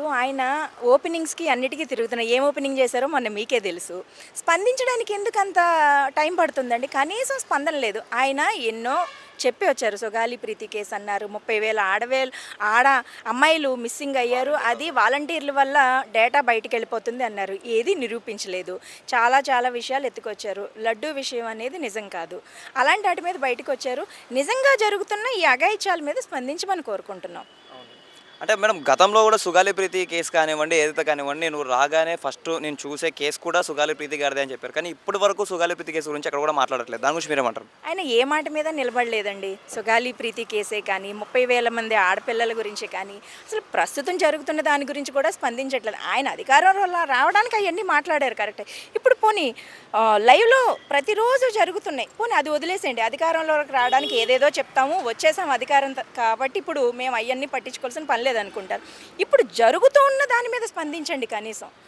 ఇప్పుడు ఆయన ఓపెనింగ్స్‌కి అన్నిటికి తిరుగుతున్నారు. ఏం ఓపెనింగ్ చేశారో మొన్న మీకే తెలుసు. స్పందించడానికి ఎందుకంత టైం పడుతుందండి? కనీసం స్పందన లేదు. ఆయన ఎన్నో చెప్పి వచ్చారు. సుగాలి ప్రీతి కేసు అన్నారు. 30,000 ఆడ అమ్మాయిలు మిస్సింగ్ అయ్యారు. అది వాలంటీర్ల వల్ల డేటా బయటికెళ్ళిపోతుంది అన్నారు. ఏది నిరూపించలేదు. చాలా చాలా విషయాలు ఎత్తుకొచ్చారు. లడ్డూ విషయం అనేది నిజం కాదు. అలాంటి వాటి మీద బయటకొచ్చారు. నిజంగా జరుగుతున్న ఈ అఘాయిత్యాల మీద స్పందించమని కోరుకుంటున్నాం. అంటే మేడం గతంలో కూడా సుగాలి ప్రీతి కేసు కానివ్వండి, ఏదైతే కానివ్వండి, నువ్వు రాగానే ఫస్ట్ నేను చూసే కేసు కూడా సుగాలి ప్రీతి గారిదే అని చెప్పారు. కానీ ఇప్పటి వరకు సుగాలి ప్రీతి కేసు గురించి అక్కడ కూడా మాట్లాడట్లేదు. దాని గురించి మీరేమంటారు? ఆయన ఏ మాట మీద నిలబడలేదండి. సుగాలి ప్రీతి కేసే కానీ, 30,000 మంది ఆడపిల్లల గురించి కానీ, అసలు ప్రస్తుతం జరుగుతున్న దాని గురించి కూడా స్పందించట్లేదు. ఆయన అధికారంలో రావడానికి అవన్నీ మాట్లాడారు కరెక్టే. ఇప్పుడు పోనీ లైవ్‌లో ప్రతిరోజు జరుగుతున్నాయి. పోనీ అది వదిలేసేయండి. అధికారంలోకి రావడానికి ఏదేదో చెప్తాము, వచ్చేసాం అధికారం కాబట్టి ఇప్పుడు మేము అయన్నీ పట్టించుకోవాల్సిన పని లేదనుకుంటారు. ఇప్పుడు జరుగుతూ ఉన్న దాని మీద స్పందించండి కనీసం.